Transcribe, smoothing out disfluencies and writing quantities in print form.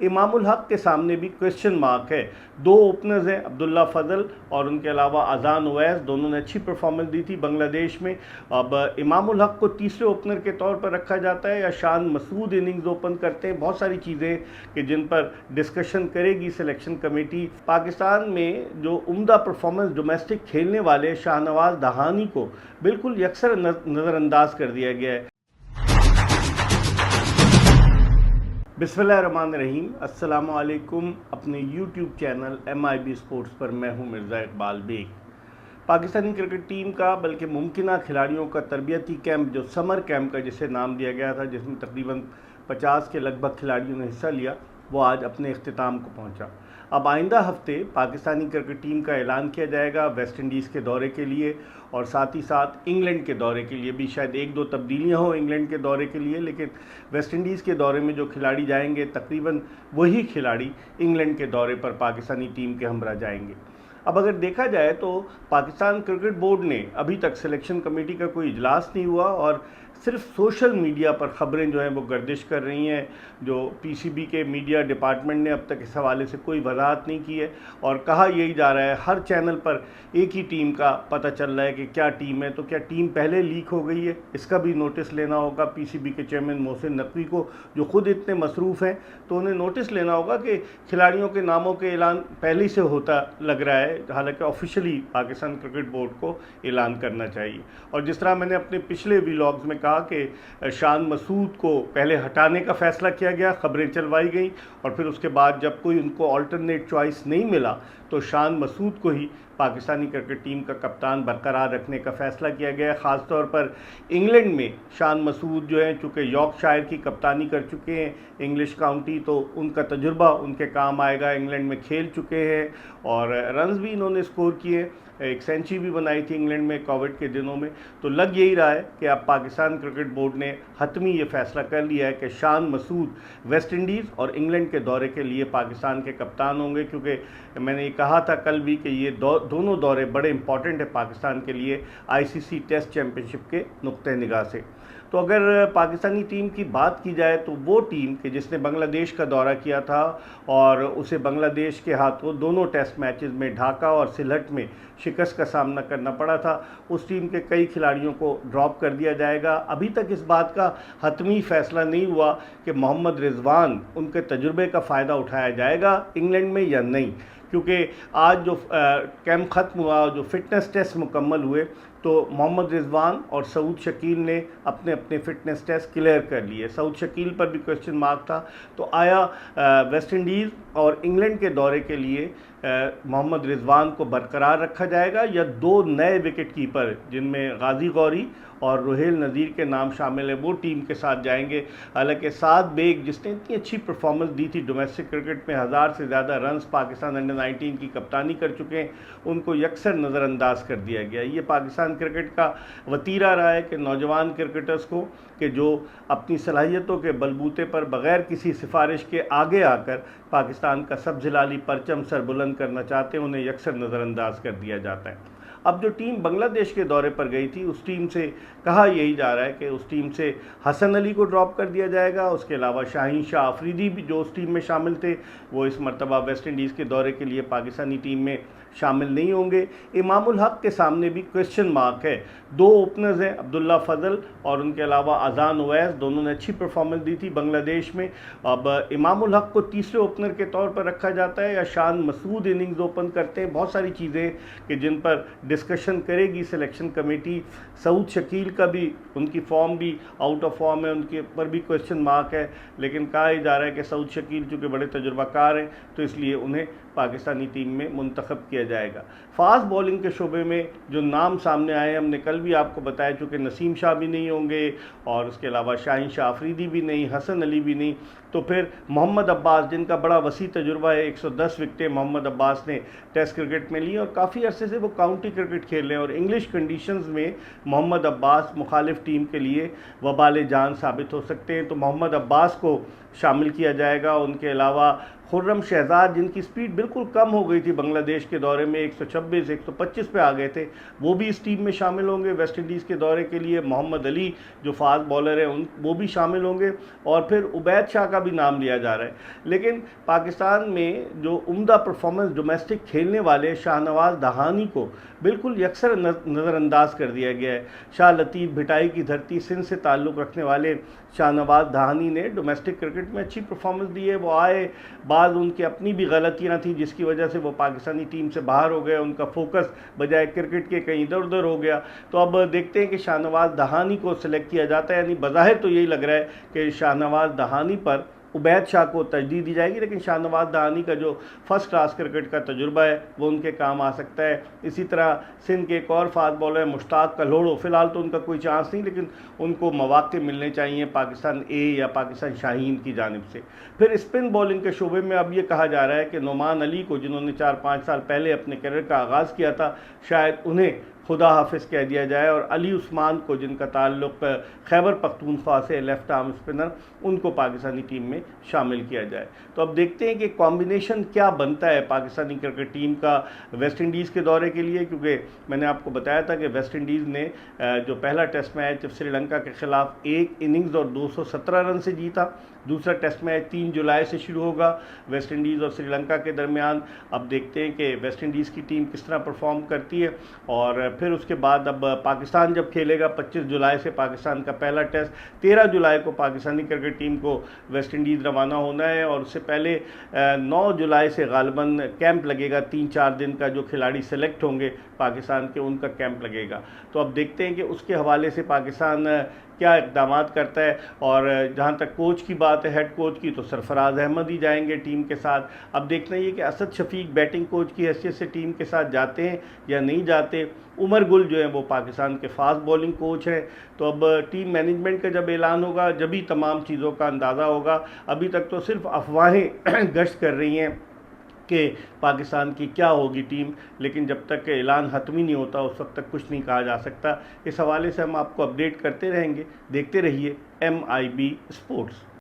امام الحق کے سامنے بھی کویشچن مارک ہے۔ دو اوپنرز ہیں، عبداللہ فضل اور ان کے علاوہ اذان اویس، دونوں نے اچھی پرفارمنس دی تھی بنگلہ دیش میں۔ اب امام الحق کو تیسرے اوپنر کے طور پر رکھا جاتا ہے یا شان مسعود اننگز اوپن کرتے ہیں، بہت ساری چیزیں کہ جن پر ڈسکشن کرے گی سلیکشن کمیٹی۔ پاکستان میں جو عمدہ پرفارمنس ڈومیسٹک کھیلنے والے شاہ نواز دہانی کو بالکل یکسر نظر انداز کر دیا گیا ہے۔ بسم اللہ الرحمن الرحیم، السلام علیکم۔ اپنے یوٹیوب چینل MIB سپورٹس پر میں ہوں مرزا اقبال بیگ۔ پاکستانی کرکٹ ٹیم کا بلکہ ممکنہ کھلاڑیوں کا تربیتی کیمپ جو سمر کیمپ کا جسے نام دیا گیا تھا، جس میں تقریباً 50 کے لگ بھگ کھلاڑیوں نے حصہ لیا، وہ آج اپنے اختتام کو پہنچا۔ اب آئندہ ہفتے پاکستانی کرکٹ ٹیم کا اعلان کیا جائے گا ویسٹ انڈیز کے دورے کے لیے، اور ساتھ ہی ساتھ انگلینڈ کے دورے کے لیے بھی شاید ایک دو تبدیلیاں ہوں انگلینڈ کے دورے کے لیے، لیکن ویسٹ انڈیز کے دورے میں جو کھلاڑی جائیں گے تقریباً وہی کھلاڑی انگلینڈ کے دورے پر پاکستانی ٹیم کے ہمراہ جائیں گے۔ اب اگر دیکھا جائے تو پاکستان کرکٹ بورڈ نے ابھی تک سلیکشن کمیٹی کا کوئی اجلاس نہیں ہوا، اور صرف سوشل میڈیا پر خبریں جو ہیں وہ گردش کر رہی ہیں۔ جو PCB کے میڈیا ڈپارٹمنٹ نے اب تک اس حوالے سے کوئی وضاحت نہیں کی ہے، اور کہا یہی جا رہا ہے ہر چینل پر ایک ہی ٹیم کا پتہ چل رہا ہے کہ کیا ٹیم ہے، تو کیا ٹیم پہلے لیک ہو گئی ہے، اس کا بھی نوٹس لینا ہوگا PCB کے چیئرمین محسن نقوی کو، جو خود اتنے مصروف ہیں، تو انہیں نوٹس لینا ہوگا کہ کھلاڑیوں کے ناموں کے اعلان پہلے سے ہوتا لگ رہا ہے، حالانکہ آفیشلی پاکستان کرکٹ بورڈ کو اعلان کرنا چاہیے۔ اور جس طرح میں نے اپنے پچھلے ویلاگز میں کہا کہ شان مسعود کو پہلے ہٹانے کا فیصلہ کیا گیا، خبریں چلوائی گئیں، اور پھر اس کے بعد جب کوئی ان کو آلٹرنیٹ چوائس نہیں ملا تو شان مسعود کو ہی پاکستانی کرکٹ ٹیم کا کپتان برقرار رکھنے کا فیصلہ کیا گیا۔ خاص طور پر انگلینڈ میں شان مسعود جو ہیں چونکہ یارک شائر کی کپتانی کر چکے ہیں انگلش کاؤنٹی، تو ان کا تجربہ ان کے کام آئے گا۔ انگلینڈ میں کھیل چکے ہیں اور رنز بھی انہوں نے اسکور کیے، ایک سینچری بھی بنائی تھی انگلینڈ میں کووڈ کے دنوں میں۔ تو لگ یہی رہا ہے کہ اب پاکستان کرکٹ بورڈ نے حتمی یہ فیصلہ کر لیا ہے کہ شان مسعود ویسٹ انڈیز اور انگلینڈ کے دورے کے لیے پاکستان کے کپتان ہوں گے، کیونکہ میں نے یہ کہا تھا کل بھی کہ یہ دونوں دورے بڑے امپورٹنٹ ہیں پاکستان کے لیے ICC ٹیسٹ چیمپئن شپ کے نقطہ نگاہ سے۔ تو اگر پاکستانی ٹیم کی بات کی جائے تو وہ ٹیم کہ جس نے بنگلہ دیش کا دورہ کیا تھا اور اسے بنگلہ دیش کے ہاتھوں دونوں ٹیسٹ میچز میں ڈھاکہ اور سلہٹ میں شکست کا سامنا کرنا پڑا تھا، اس ٹیم کے کئی کھلاڑیوں کو ڈراپ کر دیا جائے گا۔ ابھی تک اس بات کا حتمی فیصلہ نہیں ہوا کہ محمد رضوان ان کے تجربے کا فائدہ اٹھایا جائے گا انگلینڈ میں یا نہیں، کیونکہ آج جو کیمپ ختم ہوا، جو فٹنس ٹیسٹ مکمل ہوئے، تو محمد رضوان اور سعود شکیل نے اپنے فٹنس ٹیسٹ کلیئر کر لیے۔ سعود شکیل پر بھی کویشچن مارک تھا، تو آیا ویسٹ انڈیز اور انگلینڈ کے دورے کے لیے محمد رضوان کو برقرار رکھا جائے گا یا دو نئے وکٹ کیپر جن میں غازی غوری اور روہیل نذیر کے نام شامل ہیں وہ ٹیم کے ساتھ جائیں گے؟ حالانکہ سعد بیگ جس نے اتنی اچھی پرفارمنس دی تھی ڈومیسٹک کرکٹ میں، 1000 سے زیادہ رنز پاکستان انڈر-19 کی کپتانی کر چکے ہیں، ان کو یکسر نظر انداز کر دیا گیا۔ یہ پاکستان کرکٹ کا وتیرہ رہا ہے کہ نوجوان کرکٹرز کو کہ جو اپنی صلاحیتوں کے بلبوتے پر بغیر کسی سفارش کے آگے آ کر پاکستان کا سبز ہلالی پرچم سر بلند کرنا چاہتے ہیں، انہیں یکسر نظر انداز کر دیا جاتا ہے۔ اب جو ٹیم بنگلہ دیش کے دورے پر گئی تھی، اس ٹیم سے کہا یہی جا رہا ہے کہ اس ٹیم سے حسن علی کو ڈراپ کر دیا جائے گا، اس کے علاوہ شاہین شاہ آفریدی بھی جو اس ٹیم میں شامل تھے وہ اس مرتبہ ویسٹ انڈیز کے دورے کے لیے پاکستانی ٹیم میں شامل نہیں ہوں گے۔ امام الحق کے سامنے بھی کویشچن مارک ہے۔ دو اوپنرز ہیں، عبداللہ فضل اور ان کے علاوہ اذان اویس، دونوں نے اچھی پرفارمنس دی تھی بنگلہ دیش میں۔ اب امام الحق کو تیسرے اوپنر کے طور پر رکھا جاتا ہے یا شان مسعود اننگز اوپن کرتے ہیں، بہت ساری چیزیں کہ جن پر ڈسکشن کرے گی سلیکشن کمیٹی۔ سعود شکیل کا بھی ان کی فارم بھی آؤٹ آف فارم ہے، ان کے پر بھی کویشچن مارک ہے، لیکن کہا ہی جا رہا ہے کہ سعود شکیل چونکہ بڑے تجربہ کار ہیں تو اس لیے انہیں پاکستانی ٹیم میں منتخب کیا جائے گا۔ فاسٹ بولنگ کے شعبے میں جو نام سامنے آئے ہم نے کل بھی آپ کو بتایا، چونکہ نسیم شاہ بھی نہیں ہوں گے اور اس کے علاوہ شاہین شاہ آفریدی بھی نہیں، حسن علی بھی نہیں، تو پھر محمد عباس جن کا بڑا وسیع تجربہ ہے، 110 وکٹیں محمد عباس نے ٹیسٹ کرکٹ میں لی اور کافی عرصے سے وہ کاؤنٹی کرکٹ کھیل رہے ہیں، اور انگلش کنڈیشنز میں محمد عباس مخالف ٹیم کے لیے وبال جان ثابت ہو سکتے ہیں، تو محمد عباس کو شامل کیا جائے گا۔ ان کے علاوہ خرم شہزاد جن کی سپیڈ بالکل کم ہو گئی تھی بنگلہ دیش کے دورے میں، 126 125 پہ آ گئے تھے، وہ بھی اس ٹیم میں شامل ہوں گے ویسٹ انڈیز کے دورے کے لیے۔ محمد علی جو فاسٹ بالر ہیں وہ بھی شامل ہوں گے، اور پھر عبید شاہ کا بھی نام لیا جا رہا ہے۔ لیکن پاکستان میں جو عمدہ پرفارمنس ڈومیسٹک کھیلنے والے شاہ نواز دہانی کو بالکل یکسر نظر انداز کر دیا گیا ہے۔ شاہ لطیف بھٹائی کی دھرتی سندھ سے تعلق رکھنے والے شاہ نواز دہانی نے ڈومیسٹک کرکٹ میں اچھی پرفارمنس دی ہے۔ وہ آئے، بعض ان کی اپنی بھی غلطیاں تھیں جس کی وجہ سے وہ پاکستانی ٹیم سے باہر ہو گئے، ان کا فوکس بجائے کرکٹ کے کہیں ادھر ادھر ہو گیا۔ تو اب دیکھتے ہیں کہ شاہ نواز دہانی کو سلیکٹ کیا جاتا ہے، یعنی بظاہر تو یہی لگ رہا ہے کہ شاہ نواز دہانی پر عبید شاہ کو تجدید دی جائے گی، لیکن شاہ نواز دہانی کا جو فرسٹ کلاس کرکٹ کا تجربہ ہے وہ ان کے کام آ سکتا ہے۔ اسی طرح سندھ کے ایک اور فاسٹ بالر مشتاق کلوڑو، فی الحال تو ان کا کوئی چانس نہیں، لیکن ان کو مواقع ملنے چاہیے پاکستان اے یا پاکستان شاہین کی جانب سے۔ پھر اسپن بولنگ کے شعبے میں اب یہ کہا جا رہا ہے کہ نعمان علی کو، جنہوں نے 4-5 سال پہلے اپنے کیریئر کا آغاز کیا تھا، شاید انہیں خدا حافظ کہہ دیا جائے، اور علی عثمان کو، جن کا تعلق خیبر پختونخوا سے، لیفٹ آرم اسپنر، ان کو پاکستانی ٹیم میں شامل کیا جائے۔ تو اب دیکھتے ہیں کہ کمبینیشن کیا بنتا ہے پاکستانی کرکٹ ٹیم کا ویسٹ انڈیز کے دورے کے لیے، کیونکہ میں نے آپ کو بتایا تھا کہ ویسٹ انڈیز نے جو پہلا ٹیسٹ میچ سری لنکا کے خلاف 1 اننگز اور 217 رن سے جیتا، دوسرا ٹیسٹ میچ 3 جولائی سے شروع ہوگا ویسٹ انڈیز اور سری لنکا کے درمیان۔ اب دیکھتے ہیں کہ ویسٹ انڈیز کی ٹیم کس طرح پرفارم کرتی ہے، اور پھر اس کے بعد اب پاکستان جب کھیلے گا 25 جولائی سے پاکستان کا پہلا ٹیسٹ، 13 جولائی کو پاکستانی کرکٹ ٹیم کو ویسٹ انڈیز روانہ ہونا ہے، اور اس سے پہلے 9 جولائی سے غالباً کیمپ لگے گا، 3-4 دن کا، جو کھلاڑی سلیکٹ ہوں گے پاکستان کے ان کا کیمپ لگے گا۔ تو اب دیکھتے ہیں کہ اس کے حوالے سے پاکستان کیا اقدامات کرتا ہے، اور جہاں تک کوچ کی بات ہے، ہیڈ کوچ کی، تو سرفراز احمد ہی جائیں گے ٹیم کے ساتھ۔ اب دیکھنا یہ کہ اسد شفیق بیٹنگ کوچ کی حیثیت سے ٹیم کے ساتھ جاتے ہیں یا نہیں جاتے۔ عمر گل جو ہیں وہ پاکستان کے فاسٹ بولنگ کوچ ہیں۔ تو اب ٹیم مینجمنٹ کا جب اعلان ہوگا جبھی تمام چیزوں کا اندازہ ہوگا۔ ابھی تک تو صرف افواہیں گشت کر رہی ہیں کہ پاکستان کی کیا ہوگی ٹیم، لیکن جب تک اعلان حتمی نہیں ہوتا اس وقت تک کچھ نہیں کہا جا سکتا۔ اس حوالے سے ہم آپ کو اپڈیٹ کرتے رہیں گے، دیکھتے رہیے MIB اسپورٹس۔